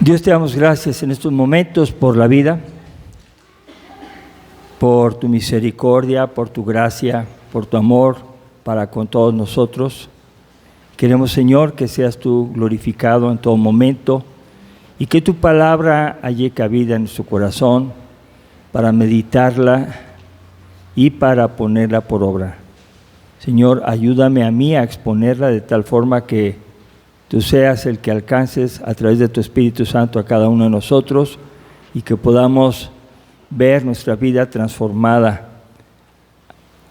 Dios, te damos gracias en estos momentos por la vida, por tu misericordia, por tu gracia, por tu amor para con todos nosotros. Queremos, Señor, que seas tú glorificado en todo momento y que tu palabra halle cabida en nuestro corazón para meditarla y para ponerla por obra. Señor, ayúdame a mí a exponerla de tal forma que tú seas el que alcances a través de tu Espíritu Santo a cada uno de nosotros y que podamos ver nuestra vida transformada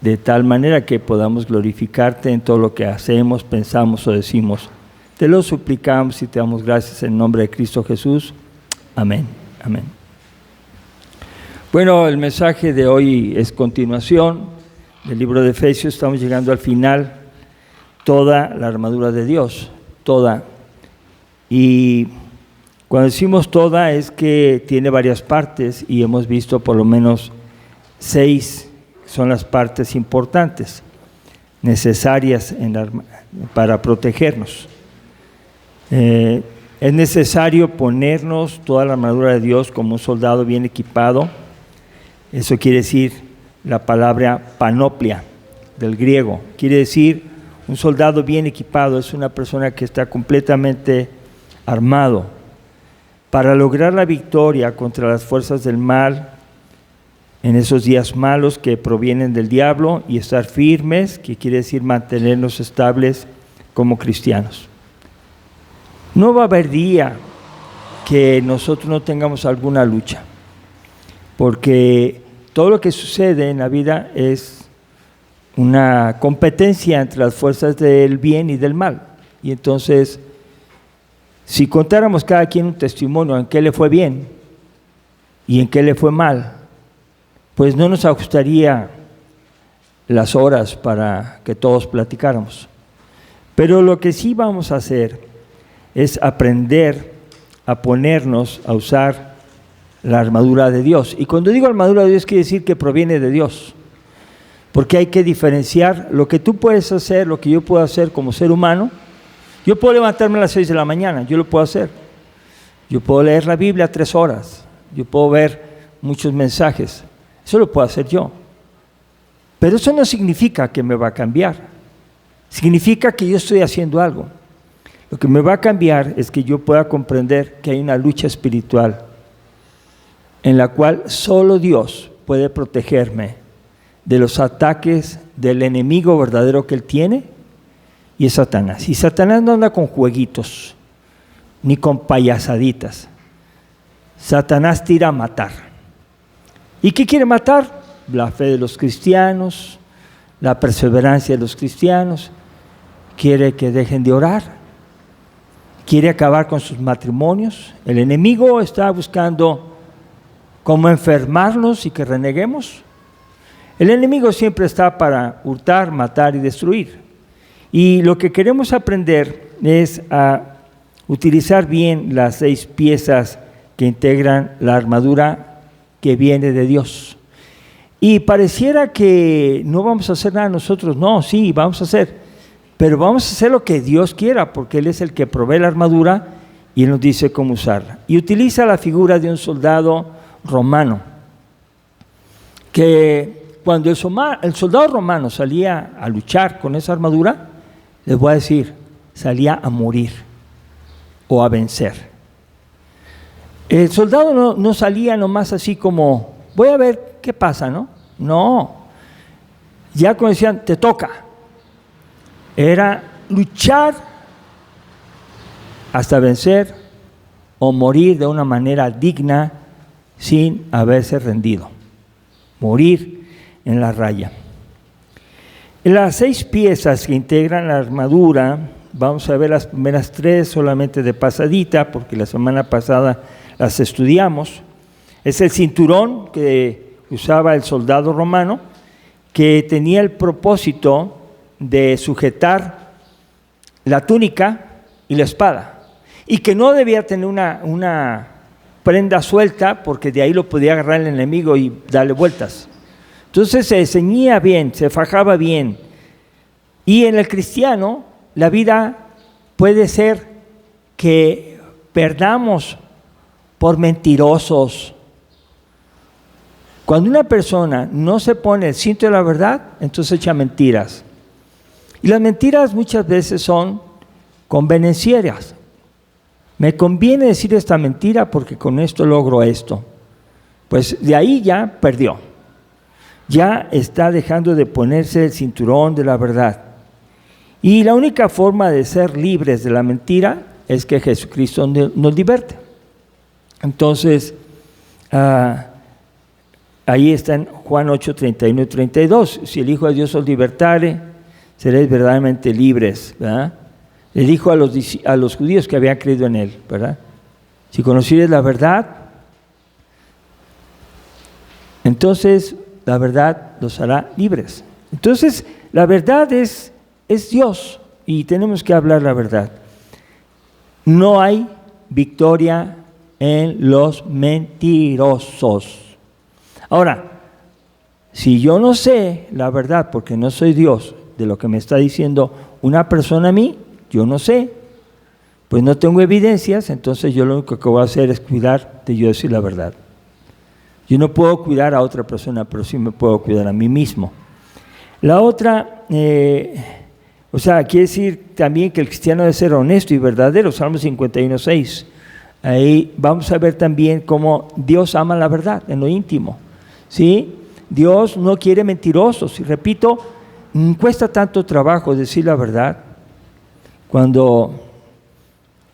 de tal manera que podamos glorificarte en todo lo que hacemos, pensamos o decimos. Te lo suplicamos y te damos gracias en nombre de Cristo Jesús. Amén. Amén. Bueno, el mensaje de hoy es continuación del libro de Efesios. Estamos llegando al final. Toda la armadura de Dios, toda. Y cuando decimos toda es que tiene varias partes y hemos visto por lo menos 6 son las partes importantes, necesarias para protegernos. Es necesario ponernos toda la armadura de Dios como un soldado bien equipado. Eso quiere decir la palabra panoplia del griego. Quiere decir un soldado bien equipado, es una persona que está completamente armado para lograr la victoria contra las fuerzas del mal en esos días malos que provienen del diablo y estar firmes, que quiere decir mantenernos estables como cristianos. No va a haber día que nosotros no tengamos alguna lucha, porque todo lo que sucede en la vida es una competencia entre las fuerzas del bien y del mal. Y entonces, si contáramos cada quien un testimonio en qué le fue bien y en qué le fue mal, pues no nos ajustaría las horas para que todos platicáramos. Pero lo que sí vamos a hacer es aprender a ponernos a usar la armadura de Dios. Y cuando digo armadura de Dios, quiere decir que proviene de Dios. Porque hay que diferenciar lo que tú puedes hacer, lo que yo puedo hacer como ser humano. Yo puedo levantarme a las 6 de la mañana, yo lo puedo hacer. Yo puedo leer la Biblia 3 horas. Yo puedo ver muchos mensajes. Eso lo puedo hacer yo. Pero eso no significa que me va a cambiar. Significa que yo estoy haciendo algo. Lo que me va a cambiar es que yo pueda comprender que hay una lucha espiritual en la cual solo Dios puede protegerme de los ataques del enemigo verdadero que Él tiene, y es Satanás. Y Satanás no anda con jueguitos, ni con payasaditas. Satanás tira a matar. ¿Y qué quiere matar? La fe de los cristianos, la perseverancia de los cristianos. Quiere que dejen de orar. Quiere acabar con sus matrimonios. El enemigo está buscando cómo enfermarnos y que reneguemos. El enemigo siempre está para hurtar, matar y destruir. Y lo que queremos aprender es a utilizar bien las 6 piezas que integran la armadura que viene de Dios. Y pareciera que no vamos a hacer nada nosotros. No, sí, vamos a hacer. Pero vamos a hacer lo que Dios quiera, porque Él es el que provee la armadura y Él nos dice cómo usarla. Y utiliza la figura de un soldado romano, que cuando el soldado romano salía a luchar con esa armadura, les voy a decir, salía a morir o a vencer. El soldado no salía nomás así como, voy a ver qué pasa, ¿no? No. Ya cuando decían, te toca, era luchar hasta vencer o morir de una manera digna sin haberse rendido. Morir en la raya. Las 6 piezas que integran la armadura, vamos a ver las primeras 3 solamente de pasadita, porque la semana pasada las estudiamos. Es el cinturón que usaba el soldado romano, que tenía el propósito de sujetar la túnica y la espada, y que no debía tener una prenda suelta, porque de ahí lo podía agarrar el enemigo y darle vueltas. Entonces se ceñía bien, se fajaba bien. Y en el cristiano, la vida puede ser que perdamos por mentirosos. Cuando una persona no se pone el cinto de la verdad, entonces echa mentiras. Y las mentiras muchas veces son convenencieras. Me conviene decir esta mentira porque con esto logro esto. Pues de ahí ya perdió. Ya está dejando de ponerse el cinturón de la verdad. Y la única forma de ser libres de la mentira es que Jesucristo nos liberte. Entonces, ahí está en Juan 8, 31 y 32. Si el Hijo de Dios os libertare, seréis verdaderamente libres, ¿verdad? Le dijo a los judíos que habían creído en Él, ¿verdad? Si conocieres la verdad, entonces la verdad los hará libres. Entonces, la verdad es Dios y tenemos que hablar la verdad. No hay victoria en los mentirosos. Ahora, si yo no sé la verdad porque no soy Dios de lo que me está diciendo una persona a mí, yo no sé, pues no tengo evidencias, entonces yo lo único que voy a hacer es cuidar de yo decir la verdad. Yo no puedo cuidar a otra persona, pero sí me puedo cuidar a mí mismo. La otra, quiere decir también que el cristiano debe ser honesto y verdadero, Salmo 51, 6. Ahí vamos a ver también cómo Dios ama la verdad en lo íntimo, ¿sí? Dios no quiere mentirosos, y repito, cuesta tanto trabajo decir la verdad. Cuando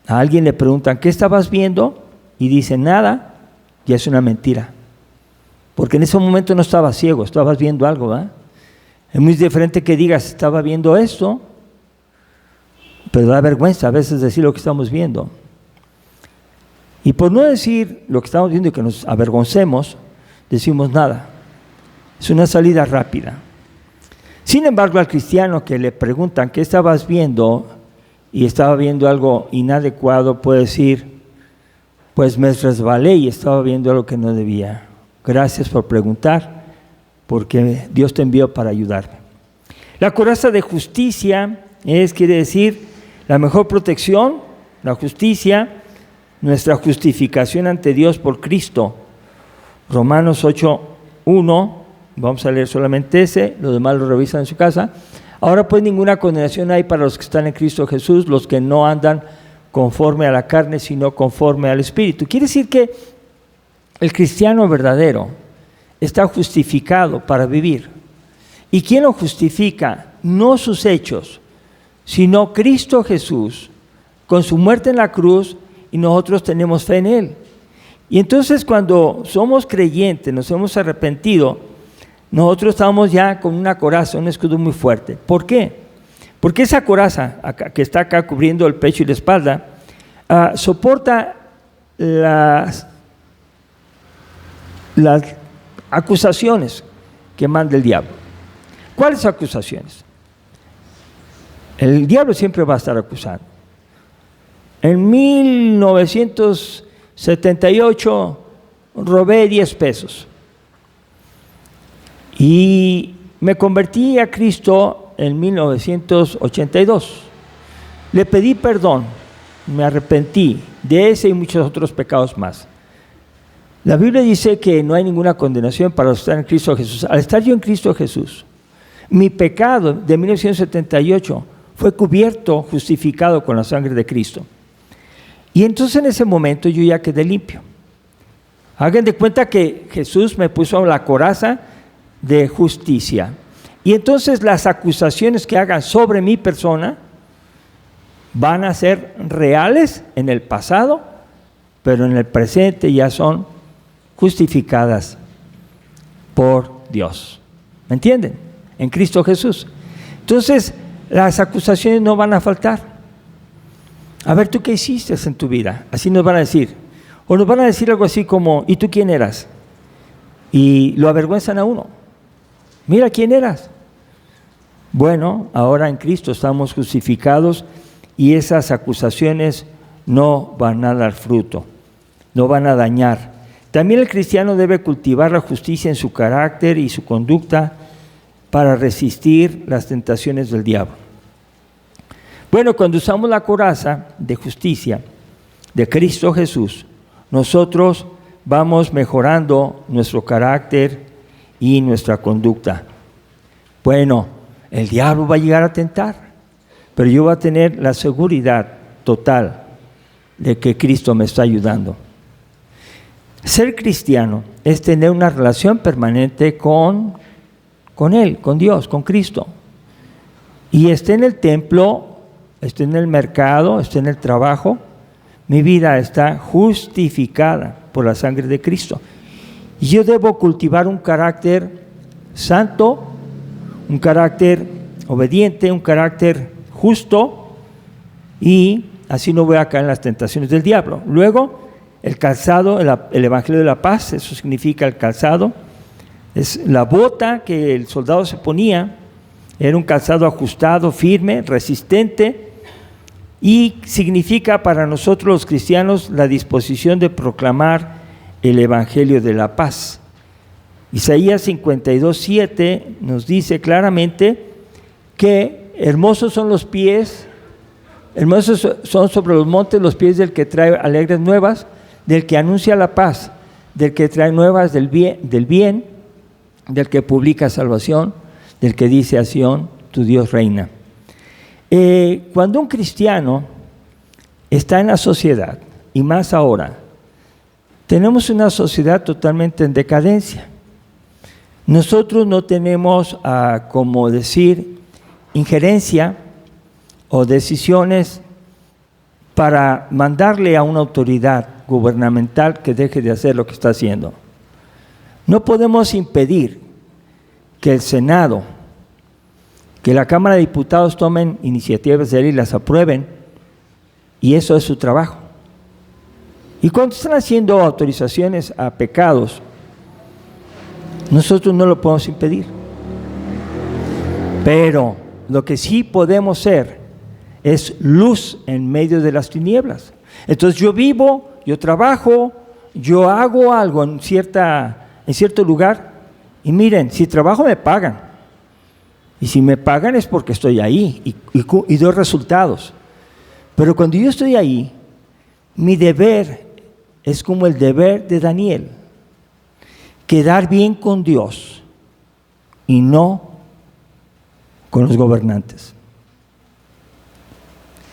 a alguien le preguntan, ¿qué estabas viendo? Y dice, nada, ya es una mentira. Porque en ese momento no estabas ciego, estabas viendo algo, ¿verdad? Es muy diferente que digas, estaba viendo esto, pero da vergüenza a veces decir lo que estamos viendo. Y por no decir lo que estamos viendo y que nos avergoncemos, decimos nada. Es una salida rápida. Sin embargo, al cristiano que le preguntan, ¿qué estabas viendo? Y estaba viendo algo inadecuado, puede decir, pues me resbalé y estaba viendo algo que no debía. Gracias por preguntar, porque Dios te envió para ayudarme. La coraza de justicia quiere decir la mejor protección, la justicia, nuestra justificación ante Dios por Cristo. Romanos 8:1, vamos a leer solamente ese, los demás lo revisan en su casa. Ahora pues ninguna condenación hay para los que están en Cristo Jesús, los que no andan conforme a la carne, sino conforme al Espíritu. Quiere decir que el cristiano verdadero está justificado para vivir. ¿Y quién lo justifica? No sus hechos, sino Cristo Jesús, con su muerte en la cruz, y nosotros tenemos fe en Él. Y entonces cuando somos creyentes, nos hemos arrepentido, nosotros estamos ya con una coraza, un escudo muy fuerte. ¿Por qué? Porque esa coraza que está acá cubriendo el pecho y la espalda, soporta las acusaciones que manda el diablo. ¿Cuáles acusaciones? El diablo siempre va a estar acusando. En 1978 robé 10 pesos. Y me convertí a Cristo en 1982. Le pedí perdón, me arrepentí de ese y muchos otros pecados más. La Biblia dice que no hay ninguna condenación para los que están en Cristo Jesús. Al estar yo en Cristo Jesús, mi pecado de 1978 fue cubierto, justificado con la sangre de Cristo. Y entonces en ese momento yo ya quedé limpio. Hagan de cuenta que Jesús me puso la coraza de justicia. Y entonces las acusaciones que hagan sobre mi persona van a ser reales en el pasado, pero en el presente ya son justificadas por Dios. ¿Me entienden? En Cristo Jesús. Entonces, las acusaciones no van a faltar. A ver, ¿tú qué hiciste en tu vida? Así nos van a decir. O nos van a decir algo así como, ¿y tú quién eras? Y lo avergüenzan a uno. Mira quién eras. Bueno, ahora en Cristo estamos justificados y esas acusaciones no van a dar fruto, no van a dañar. También el cristiano debe cultivar la justicia en su carácter y su conducta para resistir las tentaciones del diablo. Bueno, cuando usamos la coraza de justicia de Cristo Jesús, nosotros vamos mejorando nuestro carácter y nuestra conducta. Bueno, el diablo va a llegar a tentar, pero yo voy a tener la seguridad total de que Cristo me está ayudando. Ser cristiano es tener una relación permanente con Él, con Dios, con Cristo. Y esté en el templo, esté en el mercado, esté en el trabajo, mi vida está justificada por la sangre de Cristo. Y yo debo cultivar un carácter santo, un carácter obediente, un carácter justo, y así no voy a caer en las tentaciones del diablo. Luego, el calzado, el Evangelio de la Paz, eso significa el calzado, es la bota que el soldado se ponía, era un calzado ajustado, firme, resistente, y significa para nosotros los cristianos la disposición de proclamar el Evangelio de la Paz. Isaías 52:7 nos dice claramente que hermosos son los pies, hermosos son sobre los montes los pies del que trae alegres nuevas, del que anuncia la paz, del que trae nuevas del bien, del que publica salvación, del que dice a Sión, tu Dios reina. Cuando un cristiano está en la sociedad, y más ahora, tenemos una sociedad totalmente en decadencia. Nosotros no tenemos, como decir, injerencia o decisiones para mandarle a una autoridad gubernamental que deje de hacer lo que está haciendo. No podemos impedir que el Senado, que la Cámara de Diputados tomen iniciativas de ley y las aprueben, y eso es su trabajo. Y cuando están haciendo autorizaciones a pecados, nosotros no lo podemos impedir. Pero lo que sí podemos ser es luz en medio de las tinieblas. Entonces yo vivo, yo trabajo, yo hago algo en cierto lugar, y miren, si trabajo me pagan. Y si me pagan es porque estoy ahí y doy resultados. Pero cuando yo estoy ahí, mi deber es como el deber de Daniel: quedar bien con Dios y no con los gobernantes.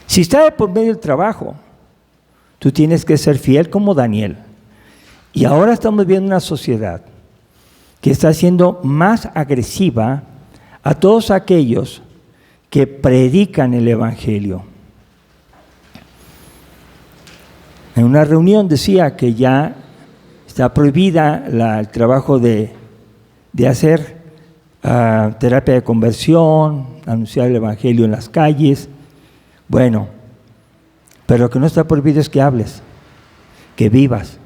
Si está de por medio del trabajo, tú tienes que ser fiel como Daniel. Y ahora estamos viendo una sociedad que está siendo más agresiva a todos aquellos que predican el Evangelio. En una reunión decía que ya está prohibida el trabajo de hacer terapia de conversión, anunciar el Evangelio en las calles. Bueno, pero lo que no está prohibido es que hables, que vivas.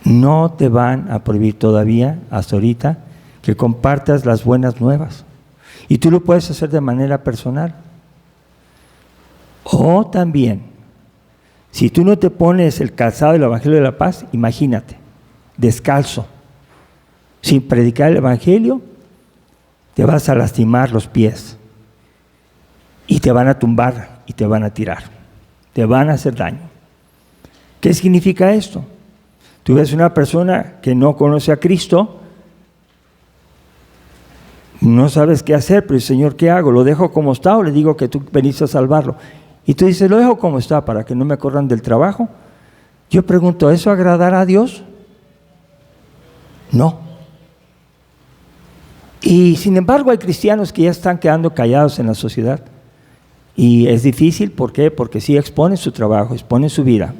No te van a prohibir todavía, hasta ahorita, que compartas las buenas nuevas. Y tú lo puedes hacer de manera personal. O también, si tú no te pones el calzado del Evangelio de la Paz, imagínate, descalzo, sin predicar el Evangelio, te vas a lastimar los pies. Y te van a tumbar y te van a tirar. Te van a hacer daño. ¿Qué significa esto? Tú ves una persona que no conoce a Cristo, no sabes qué hacer, pero Señor, ¿qué hago? ¿Lo dejo como está o le digo que tú veniste a salvarlo? Y tú dices, lo dejo como está para que no me corran del trabajo. Yo pregunto, ¿eso agradará a Dios? No. Y sin embargo hay cristianos que ya están quedando callados en la sociedad. Y es difícil, ¿por qué? Porque sí exponen su trabajo, exponen su vida.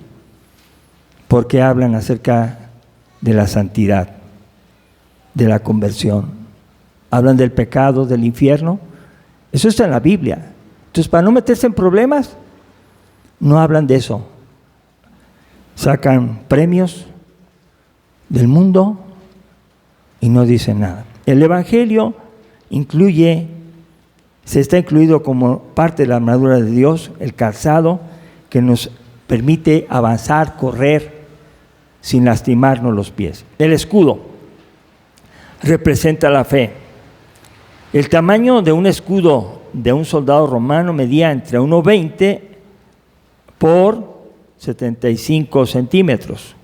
Porque hablan acerca de la santidad, de la conversión. Hablan del pecado, del infierno. Eso está en la Biblia. Entonces, para no meterse en problemas, no hablan de eso. Sacan premios del mundo y no dicen nada. El Evangelio está incluido como parte de la armadura de Dios, el calzado que nos permite avanzar, correr sin lastimarnos los pies. El escudo representa la fe. El tamaño de un escudo de un soldado romano medía entre 1,20 por 75 centímetros.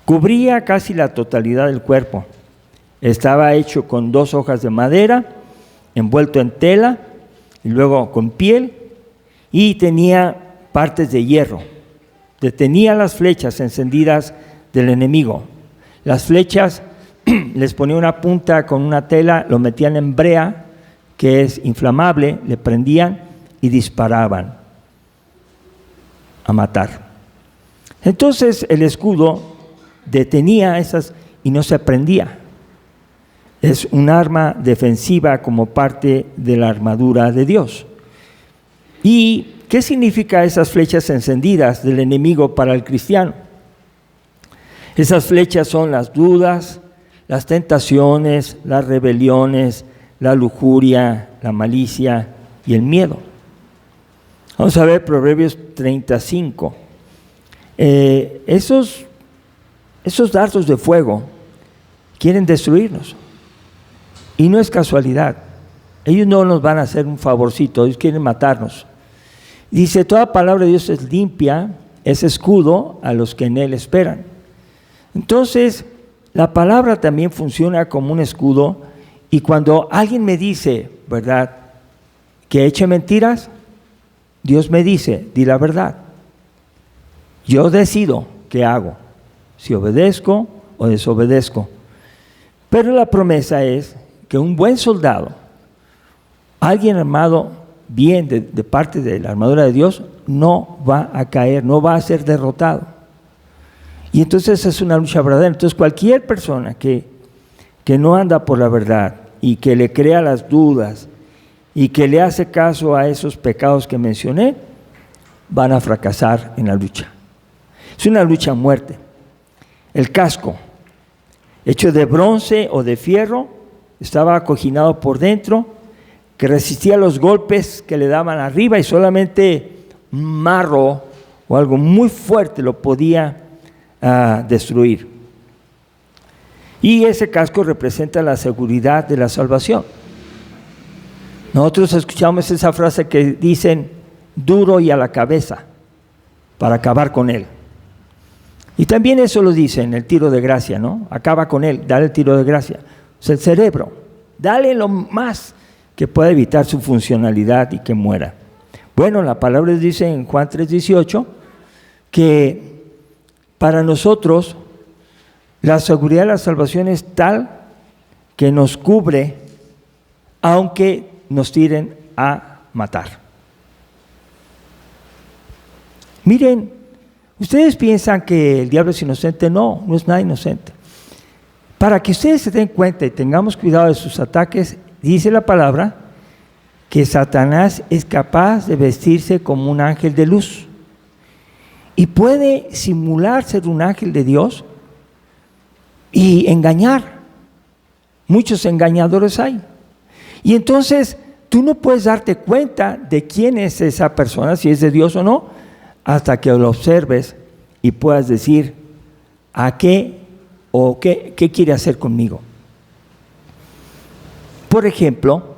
Cubría casi la totalidad del cuerpo. Estaba hecho con 2 hojas de madera, envuelto en tela, y luego con piel, y tenía partes de hierro. Detenía las flechas encendidas del enemigo. Las flechas les ponía una punta con una tela, lo metían en brea, que es inflamable, le prendían y disparaban a matar. Entonces el escudo detenía esas y no se prendía. Es un arma defensiva como parte de la armadura de Dios. ¿Y qué significa esas flechas encendidas del enemigo para el cristiano? Esas flechas son las dudas, las tentaciones, las rebeliones, la lujuria, la malicia y el miedo. Vamos a ver Proverbios 35. Esos dardos de fuego quieren destruirnos. Y no es casualidad. Ellos no nos van a hacer un favorcito, ellos quieren matarnos. Dice, toda palabra de Dios es limpia, es escudo a los que en él esperan. Entonces, la palabra también funciona como un escudo, y cuando alguien me dice, ¿verdad?, que eche mentiras, Dios me dice, di la verdad. Yo decido qué hago, si obedezco o desobedezco. Pero la promesa es que un buen soldado, alguien armado bien de parte de la armadura de Dios, no va a caer, no va a ser derrotado. Y entonces es una lucha verdadera. Entonces cualquier persona que no anda por la verdad y que le crea las dudas y que le hace caso a esos pecados que mencioné, van a fracasar en la lucha. Es una lucha a muerte. El casco, hecho de bronce o de fierro, estaba acoginado por dentro, que resistía los golpes que le daban arriba, y solamente un marro o algo muy fuerte lo podía destruir. Y ese casco representa la seguridad de la salvación. Nosotros escuchamos esa frase que dicen, duro y a la cabeza, para acabar con él. Y también eso lo dice en el tiro de gracia, ¿no? Acaba con él, dale el tiro de gracia. O sea, el cerebro, dale lo más que pueda evitar su funcionalidad y que muera. Bueno, la palabra dice en Juan 3:18 que para nosotros la seguridad de la salvación es tal que nos cubre aunque nos tiren a matar. Miren, ustedes piensan que el diablo es inocente. No, no es nada inocente. Para que ustedes se den cuenta y tengamos cuidado de sus ataques, dice la palabra que Satanás es capaz de vestirse como un ángel de luz y puede simular ser un ángel de Dios y engañar. Muchos engañadores hay. Y entonces tú no puedes darte cuenta de quién es esa persona, si es de Dios o no, hasta que lo observes y puedas decir a qué o qué quiere hacer conmigo. Por ejemplo,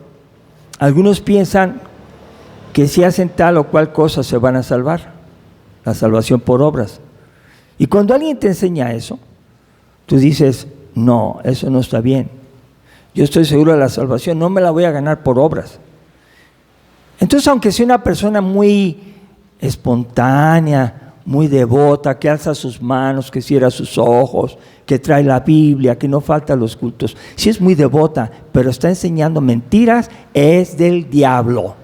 algunos piensan que si hacen tal o cual cosa se van a salvar, la salvación por obras. Y cuando alguien te enseña eso, tú dices, no, eso no está bien. Yo estoy seguro de la salvación, no me la voy a ganar por obras. Entonces, aunque sea una persona muy espontánea, muy devota, que alza sus manos, que cierra sus ojos, que trae la Biblia, que no falta a los cultos, si es muy devota, pero está enseñando mentiras, es del diablo.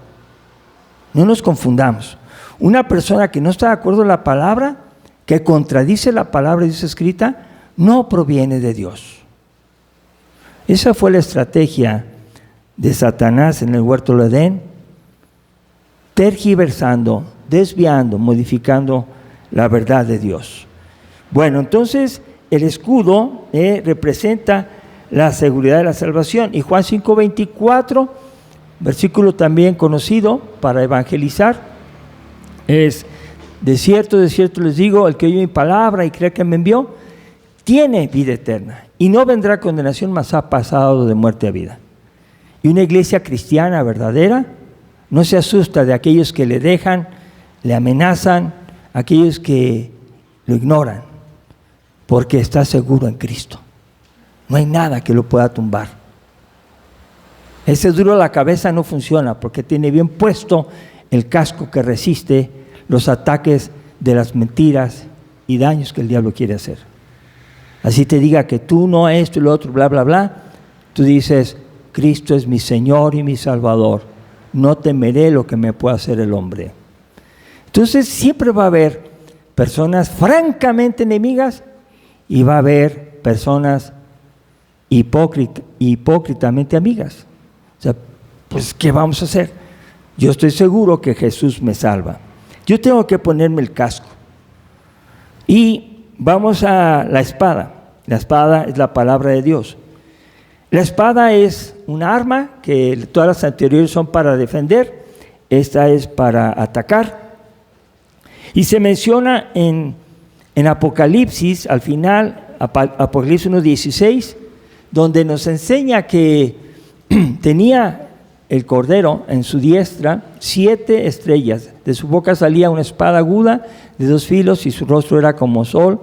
No nos confundamos. Una persona que no está de acuerdo en la palabra, que contradice la palabra de Dios escrita, no proviene de Dios. Esa fue la estrategia de Satanás en el huerto del Edén, tergiversando, desviando, modificando la verdad de Dios. Bueno, entonces el escudo representa la seguridad de la salvación. Y Juan 5:24, versículo también conocido para evangelizar, es: de cierto les digo, el que oye mi palabra y cree que me envió, tiene vida eterna y no vendrá condenación, mas ha pasado de muerte a vida. Y una iglesia cristiana verdadera no se asusta de aquellos que le dejan, le amenazan, aquellos que lo ignoran, porque está seguro en Cristo. No hay nada que lo pueda tumbar. Ese duro a la cabeza no funciona porque tiene bien puesto el casco que resiste los ataques de las mentiras y daños que el diablo quiere hacer. Así te diga que tú no esto y lo otro, bla, bla, bla. Tú dices, Cristo es mi Señor y mi Salvador. No temeré lo que me pueda hacer el hombre. Entonces siempre va a haber personas francamente enemigas y va a haber personas hipócritamente amigas. O sea, pues, ¿qué vamos a hacer? Yo estoy seguro que Jesús me salva. Yo tengo que ponerme el casco. Y vamos a la espada. La espada es la palabra de Dios. La espada es un arma que todas las anteriores son para defender. Esta es para atacar. Y se menciona en Apocalipsis, al final, Apocalipsis 1:16, donde nos enseña que tenía el Cordero en su diestra 7 estrellas. De su boca salía una espada aguda de 2 filos y su rostro era como sol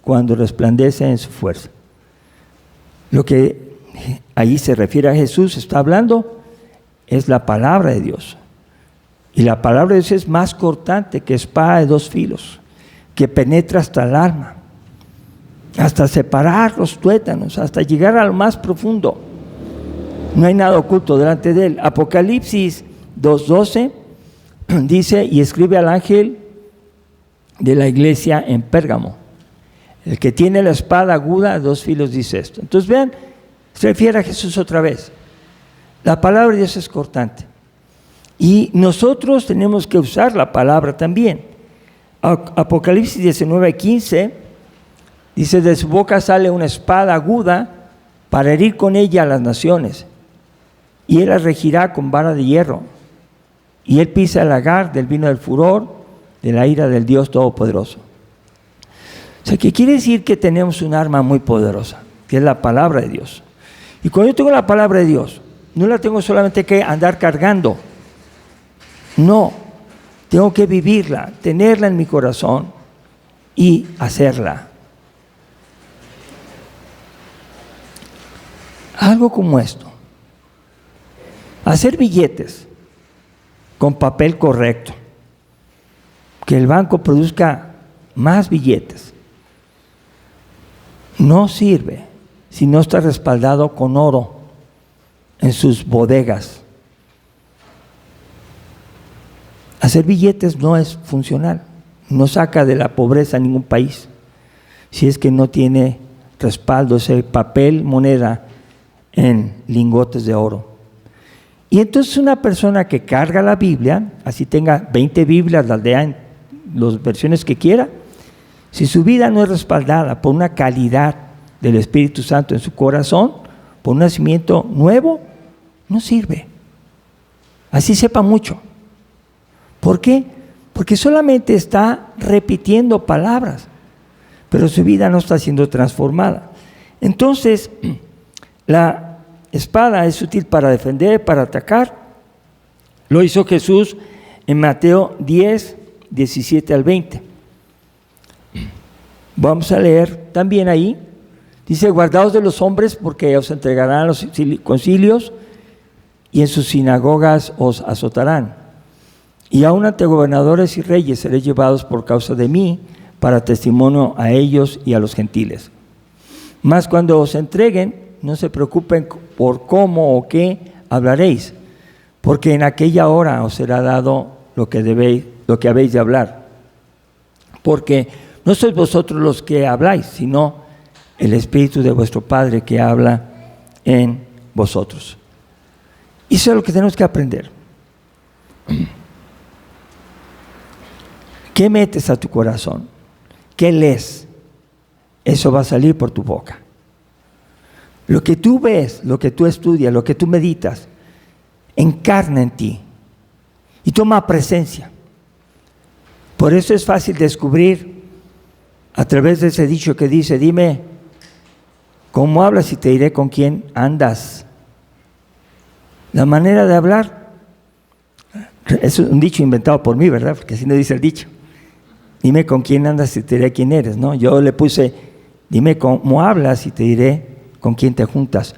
cuando resplandece en su fuerza. Lo que ahí se refiere a Jesús, está hablando, es la palabra de Dios. Y la palabra de Dios es más cortante que espada de 2 filos, que penetra hasta el alma, hasta separar los tuétanos, hasta llegar a lo más profundo. No hay nada oculto delante de él. Apocalipsis 2:12 dice, y escribe al ángel de la iglesia en Pérgamo. El que tiene la espada aguda de 2 filos dice esto. Entonces vean, se refiere a Jesús otra vez. La palabra de Dios es cortante. Y nosotros tenemos que usar la palabra también. Apocalipsis 19:15 dice, de su boca sale una espada aguda para herir con ella a las naciones. Y él las regirá con vara de hierro. Y él pisa el lagar del vino del furor, de la ira del Dios Todopoderoso. O sea, que quiere decir que tenemos un arma muy poderosa, que es la palabra de Dios. Y cuando yo tengo la palabra de Dios, no la tengo solamente que andar cargando. No, tengo que vivirla, tenerla en mi corazón y hacerla. Algo como esto. Hacer billetes con papel correcto. Que el banco produzca más billetes. No sirve si no está respaldado con oro en sus bodegas. Hacer billetes no es funcional. No saca de la pobreza a ningún país. Si es que no tiene respaldo ese papel, moneda en lingotes de oro. Y entonces una persona que carga la Biblia, así tenga 20 Biblias, las lea en las versiones que quiera, si su vida no es respaldada por una calidad del Espíritu Santo en su corazón, por un nacimiento nuevo, no sirve. Así sepa mucho. ¿Por qué? Porque solamente está repitiendo palabras, pero su vida no está siendo transformada. Entonces, la espada es útil para defender, para atacar. Lo hizo Jesús en Mateo 10, 17 al 20. Vamos a leer también ahí. Dice, guardaos de los hombres porque os entregarán a los concilios y en sus sinagogas os azotarán. Y aun ante gobernadores y reyes seréis llevados por causa de mí para testimonio a ellos y a los gentiles. Mas cuando os entreguen, no se preocupen por cómo o qué hablaréis, porque en aquella hora os será dado lo que habéis de hablar. Porque no sois vosotros los que habláis, sino el Espíritu de vuestro Padre que habla en vosotros. Y eso es lo que tenemos que aprender. ¿Qué metes a tu corazón? ¿Qué lees? Eso va a salir por tu boca. Lo que tú ves, lo que tú estudias, lo que tú meditas, encarna en ti y toma presencia. Por eso es fácil descubrir a través de ese dicho que dice, dime cómo hablas y te diré con quién andas. La manera de hablar es un dicho inventado por mí, ¿verdad? Porque así no dice el dicho. dime con quién andas y te diré quién eres, ¿no? Yo le puse, dime cómo hablas y te diré con quién te juntas.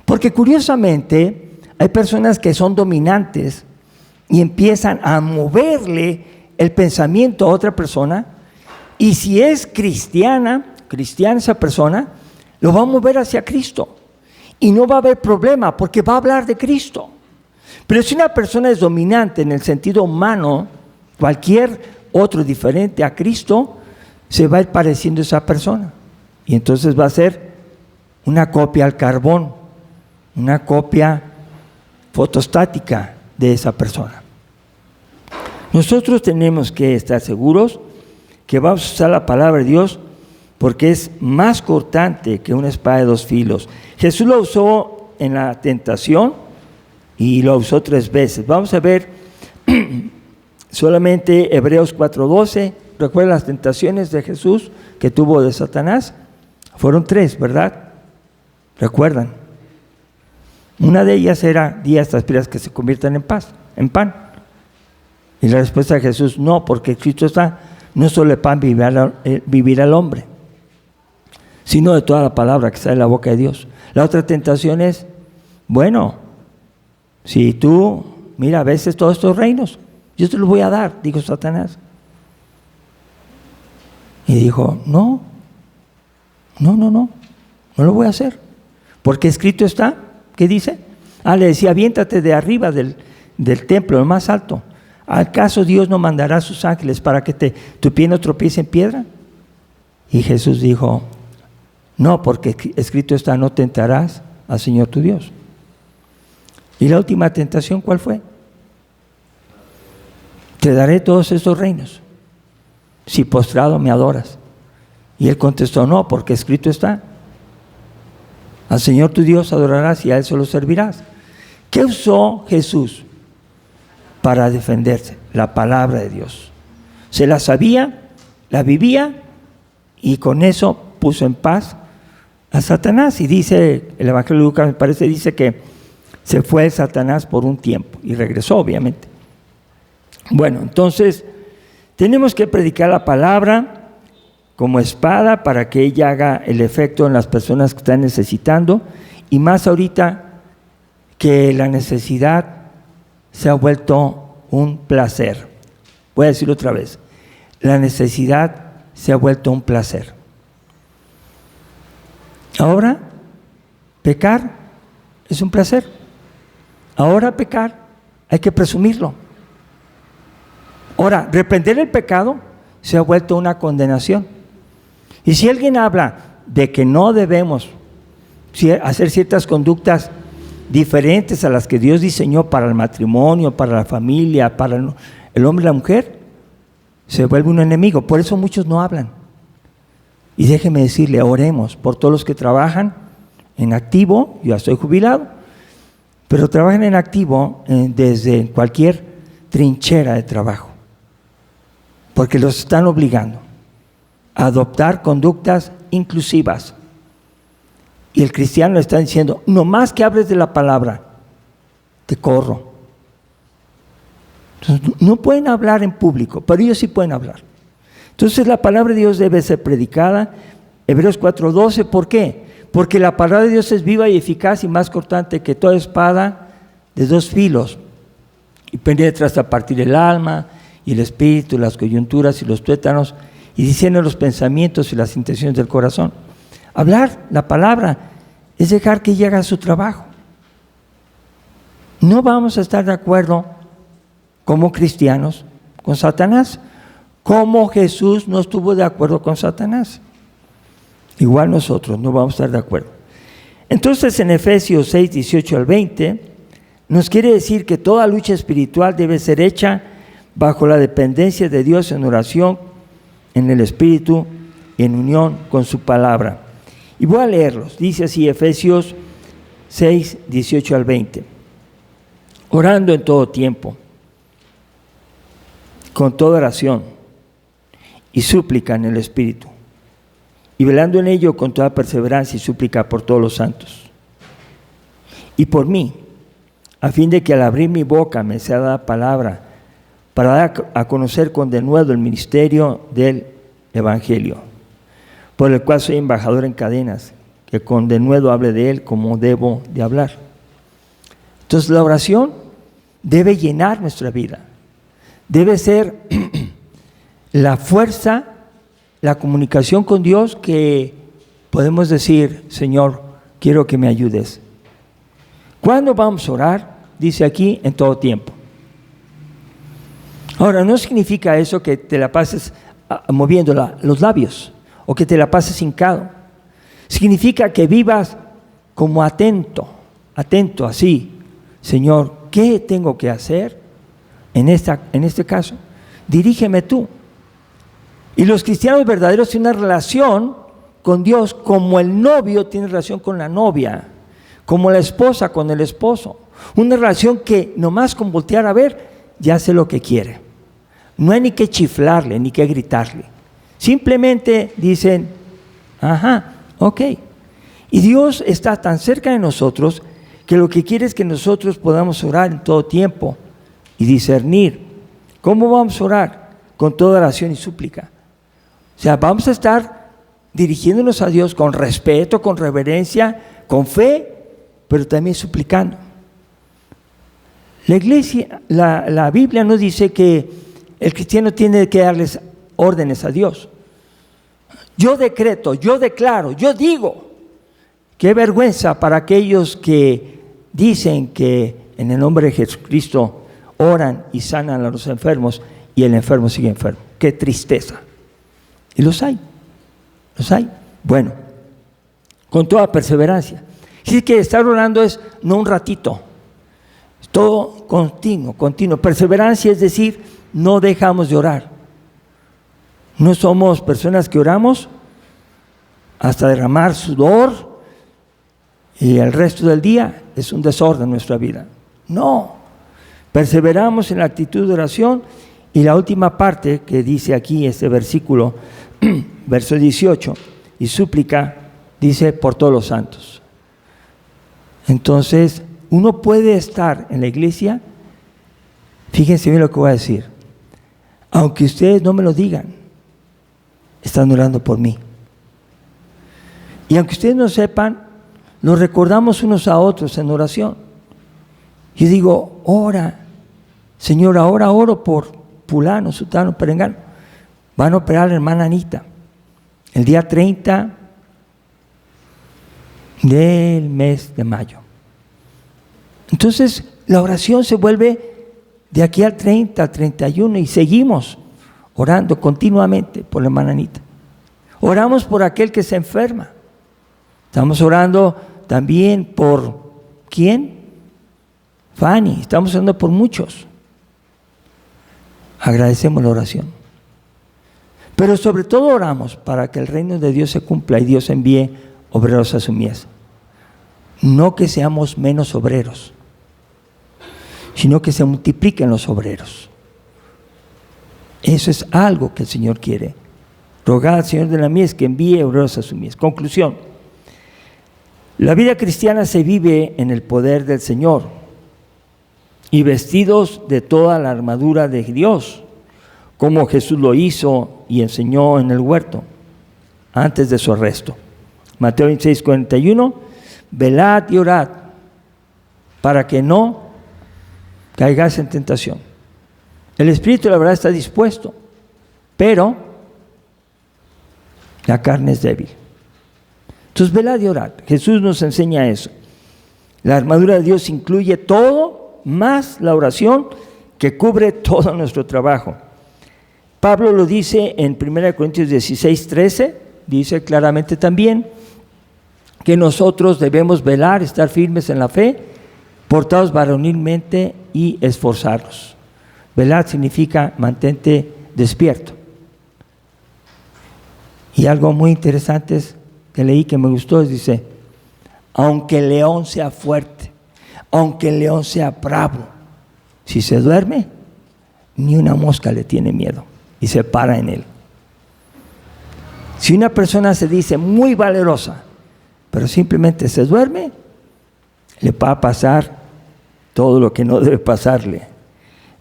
Porque curiosamente hay personas que son dominantes y empiezan a moverle el pensamiento a otra persona, y si es cristiana esa persona, lo va a mover hacia Cristo. Y no va a haber problema porque va a hablar de Cristo. Pero si una persona es dominante en el sentido humano, cualquier otro diferente a Cristo, se va a ir pareciendo a esa persona. Y entonces va a ser una copia al carbón, una copia fotostática de esa persona. Nosotros tenemos que estar seguros que vamos a usar la palabra de Dios porque es más cortante que una espada de dos filos. Jesús lo usó en la tentación y lo usó 3 veces. Vamos a ver solamente Hebreos 4:12. ¿Recuerdan las tentaciones de Jesús que tuvo de Satanás? Fueron 3, ¿verdad? ¿Recuerdan? Una de ellas era: di a estas piedras que se conviertan en pan. Y la respuesta de Jesús: no, porque Cristo está, no solo de pan vivirá el hombre, sino de toda la palabra que sale de la boca de Dios. La otra tentación es: bueno, si tú, mira, a veces todos estos reinos, yo te los voy a dar, dijo Satanás. Y dijo: no lo voy a hacer, porque escrito está. ¿Qué dice? Le decía: aviéntate de arriba del templo, lo más alto. ¿Acaso Dios no mandará a sus ángeles para que tu pie no tropiece en piedra? Y Jesús dijo: no, porque escrito está: no tentarás al Señor tu Dios. ¿Y la última tentación cuál fue? Te daré todos estos reinos si postrado me adoras. Y él contestó: no, porque escrito está: al Señor tu Dios adorarás y a Él solo servirás. ¿Qué usó Jesús para defenderse? La palabra de Dios. Se la sabía, la vivía, y con eso puso en paz a Satanás. Y dice el Evangelio de Lucas, me parece, dice que se fue Satanás por un tiempo y regresó, obviamente. Bueno, entonces tenemos que predicar la palabra como espada para que ella haga el efecto en las personas que están necesitando, y más ahorita que la necesidad se ha vuelto un placer. Voy a decirlo otra vez: la necesidad se ha vuelto un placer. Ahora pecar es un placer. Ahora pecar hay que presumirlo. Ahora reprender el pecado se ha vuelto una condenación. Y si alguien habla de que no debemos hacer ciertas conductas diferentes a las que Dios diseñó para el matrimonio, para la familia, para el hombre y la mujer, se vuelve un enemigo. Por eso muchos no hablan. Y déjeme decirle, oremos por todos los que trabajan en activo. Yo ya estoy jubilado, pero trabajan en activo desde cualquier trinchera de trabajo, porque los están obligando a adoptar conductas inclusivas. Y el cristiano le está diciendo: no más que hables de la palabra, te corro. Entonces, no pueden hablar en público, pero ellos sí pueden hablar. Entonces la palabra de Dios debe ser predicada. Hebreos 4:12, ¿por qué? Porque la palabra de Dios es viva y eficaz y más cortante que toda espada de 2 filos, y penetra hasta partir el alma y el espíritu, las coyunturas y los tuétanos, y discierne los pensamientos y las intenciones del corazón. Hablar la palabra es dejar que ella haga su trabajo. No vamos a estar de acuerdo como cristianos con Satanás, como Jesús no estuvo de acuerdo con Satanás. Igual nosotros no vamos a estar de acuerdo. Entonces en Efesios 6, 18 al 20, nos quiere decir que toda lucha espiritual debe ser hecha bajo la dependencia de Dios en oración, en el Espíritu, en unión con su palabra. Y voy a leerlos. Dice así Efesios 6, 18 al 20. Orando en todo tiempo, con toda oración y súplica en el Espíritu, y velando en ello con toda perseverancia y súplica por todos los santos. Y por mí, a fin de que al abrir mi boca me sea dada palabra para dar a conocer con denuedo el ministerio del Evangelio, por el cual soy embajador en cadenas, que con denuedo hable de él como debo de hablar. Entonces la oración debe llenar nuestra vida, debe ser la fuerza, la comunicación con Dios que podemos decir: Señor, quiero que me ayudes. ¿Cuándo vamos a orar? Dice aquí: en todo tiempo. Ahora, no significa eso que te la pases moviendo los labios o que te la pases hincado. Significa que vivas como atento así. Señor, ¿qué tengo que hacer en este caso? Dirígeme tú. Y los cristianos verdaderos tienen una relación con Dios como el novio tiene relación con la novia, como la esposa con el esposo. Una relación que nomás con voltear a ver ya sé lo que quiere. No hay ni que chiflarle, ni que gritarle. Simplemente dicen: ajá, ok. Y Dios está tan cerca de nosotros que lo que quiere es que nosotros podamos orar en todo tiempo y discernir. ¿Cómo vamos a orar? Con toda oración y súplica. O sea, vamos a estar dirigiéndonos a Dios con respeto, con reverencia, con fe, pero también suplicando. La iglesia, la Biblia nos dice que el cristiano tiene que darles órdenes a Dios. Yo decreto, yo declaro, yo digo. Qué vergüenza para aquellos que dicen que en el nombre de Jesucristo oran y sanan a los enfermos y el enfermo sigue enfermo. Qué tristeza. Y los hay. Bueno, con toda perseverancia. Así que estar orando es no un ratito, es todo continuo. Perseverancia es decir, no dejamos de orar. No somos personas que oramos hasta derramar sudor y el resto del día es un desorden en nuestra vida. No, perseveramos en la actitud de oración. Y la última parte que dice aquí este versículo, verso 18, y súplica, dice: por todos los santos. Entonces, uno puede estar en la iglesia, fíjense bien lo que voy a decir, aunque ustedes no me lo digan, están orando por mí. Y aunque ustedes no sepan, nos recordamos unos a otros en oración. Yo digo: ora, Señor, ahora oro por fulano, sutano, perengano. Van a operar a la hermana Anita el día 30 del mes de mayo. Entonces la oración se vuelve de aquí al 30, al 31 y seguimos orando continuamente por la hermana Anita. Oramos por aquel que se enferma. Estamos orando también por ¿quién? Fanny. Estamos orando por muchos. Agradecemos la oración. Pero sobre todo oramos para que el reino de Dios se cumpla y Dios envíe obreros a su mies. No que seamos menos obreros, sino que se multipliquen los obreros. Eso es algo que el Señor quiere. Rogad al Señor de la mies que envíe obreros a su mies. Conclusión. La vida cristiana se vive en el poder del Señor y vestidos de toda la armadura de Dios, como Jesús lo hizo y enseñó en el huerto antes de su arresto. Mateo 26:41, velad y orad para que no caigáis en tentación. El espíritu, la verdad, está dispuesto, pero la carne es débil. Entonces, velad y orad. Jesús nos enseña eso. La armadura de Dios incluye todo, más la oración que cubre todo nuestro trabajo. Pablo lo dice en 1 Corintios 16:13, dice claramente también que nosotros debemos velar, estar firmes en la fe, portados varonilmente y esforzarnos. Velar significa mantente despierto. Y algo muy interesante que leí que me gustó, dice: aunque el león sea fuerte, aunque el león sea bravo, si se duerme, ni una mosca le tiene miedo y se para en él. Si una persona se dice muy valerosa, pero simplemente se duerme, le va a pasar todo lo que no debe pasarle.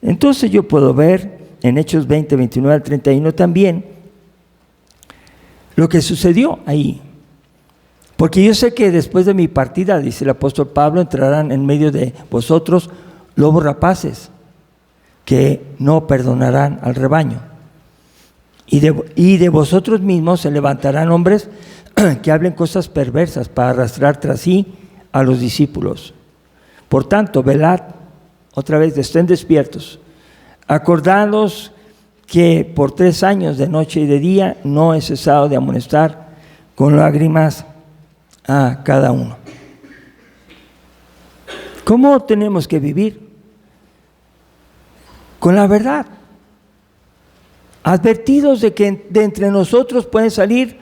Entonces yo puedo ver en Hechos 20, 29 al 31 también lo que sucedió ahí. Porque yo sé que después de mi partida, dice el apóstol Pablo, entrarán en medio de vosotros lobos rapaces que no perdonarán al rebaño. Y de vosotros mismos se levantarán hombres que hablen cosas perversas para arrastrar tras sí a los discípulos. Por tanto, velad, otra vez, estén despiertos, acordados que por 3 años de noche y de día no he cesado de amonestar con lágrimas a cada uno. ¿Cómo tenemos que vivir? Con la verdad, advertidos de que de entre nosotros pueden salir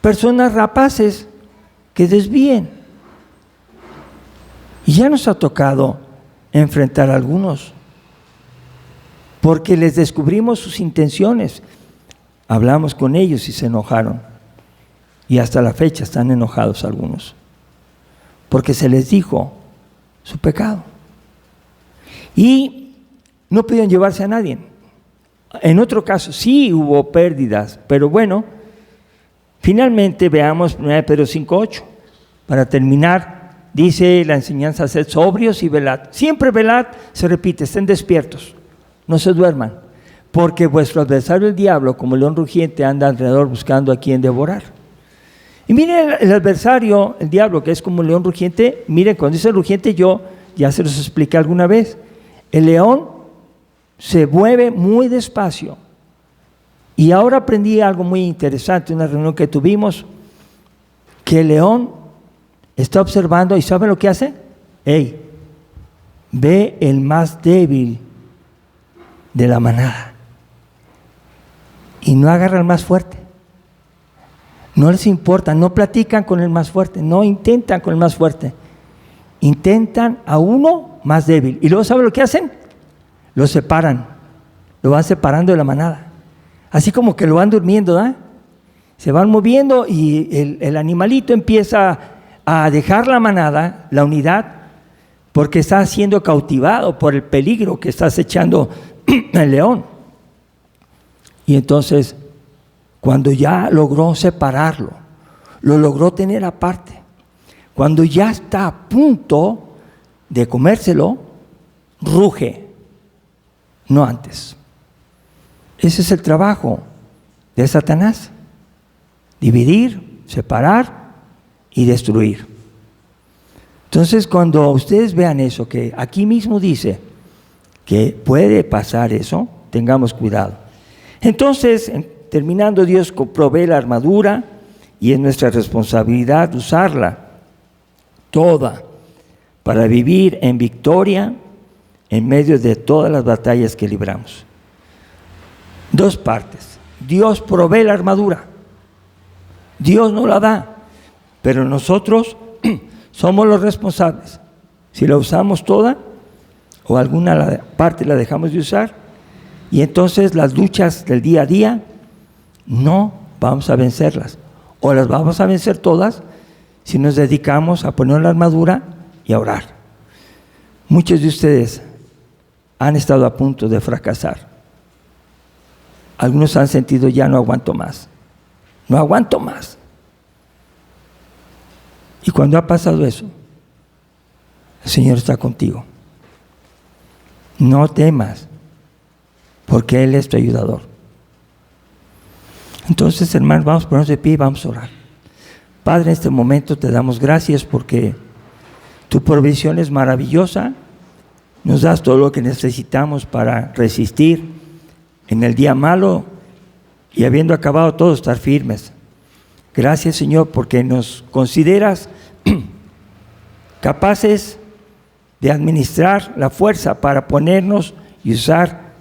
personas rapaces que desvíen. Y ya nos ha tocado enfrentar a algunos, porque les descubrimos sus intenciones. Hablamos con ellos y se enojaron. Y hasta la fecha están enojados algunos, porque se les dijo su pecado. Y no pudieron llevarse a nadie. En otro caso sí hubo pérdidas, pero bueno, finalmente veamos 1 Pedro 5:8. Para terminar, dice la enseñanza: sed sobrios y velad. Siempre velad, se repite, estén despiertos, no se duerman, porque vuestro adversario el diablo, como león rugiente, anda alrededor buscando a quien devorar. Y miren el adversario, el diablo, que es como un león rugiente. Miren, cuando dice rugiente, yo ya se los expliqué alguna vez. El león se mueve muy despacio. Y ahora aprendí algo muy interesante en una reunión que tuvimos, que el león está observando y ¿sabe lo que hace? Ve el más débil de la manada y no agarra al más fuerte. No les importa, no platican con el más fuerte, no intentan con el más fuerte. Intentan a uno más débil. Y luego, ¿sabe lo que hacen? Lo separan, lo van separando de la manada. Así como que lo van durmiendo, ¿eh? Se van moviendo y el animalito empieza a dejar la manada, la unidad, porque está siendo cautivado por el peligro que está acechando el león. Y entonces, cuando ya logró separarlo, lo logró tener aparte, cuando ya está a punto de comérselo, ruge, no antes. Ese es el trabajo de Satanás: dividir, separar y destruir. Entonces, cuando ustedes vean eso, que aquí mismo dice que puede pasar eso, tengamos cuidado. Entonces, terminando, Dios provee la armadura y es nuestra responsabilidad usarla toda para vivir en victoria en medio de todas las batallas que libramos. 2 partes. Dios provee la armadura, Dios nos la da, pero nosotros somos los responsables. Si la usamos toda o alguna parte la dejamos de usar, y entonces las luchas del día a día no vamos a vencerlas, o las vamos a vencer todas si nos dedicamos a poner la armadura y a orar. Muchos de ustedes han estado a punto de fracasar. Algunos han sentido: ya no aguanto más, no aguanto más. Y cuando ha pasado eso, el Señor está contigo. No temas, porque Él es tu ayudador. Entonces, hermanos, vamos a ponernos de pie y vamos a orar. Padre, en este momento te damos gracias porque tu provisión es maravillosa. Nos das todo lo que necesitamos para resistir en el día malo y, habiendo acabado todo, estar firmes. Gracias, Señor, porque nos consideras capaces de administrar la fuerza para ponernos y usar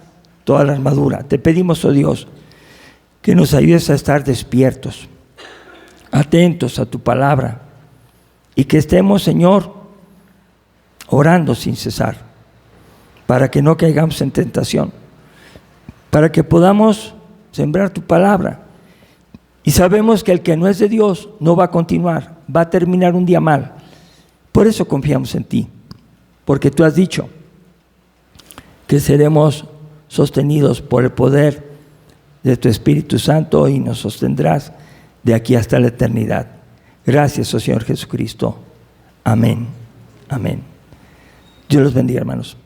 toda la armadura. Te pedimos, oh Dios, que nos ayudes a estar despiertos, atentos a tu palabra, y que estemos, Señor, orando sin cesar, para que no caigamos en tentación, para que podamos sembrar tu palabra. Y sabemos que el que no es de Dios no va a continuar, va a terminar un día mal. Por eso confiamos en ti, porque tú has dicho que seremos sostenidos por el poder de tu Espíritu Santo y nos sostendrás de aquí hasta la eternidad. Gracias, oh Señor Jesucristo. Amén. Amén. Dios los bendiga, hermanos.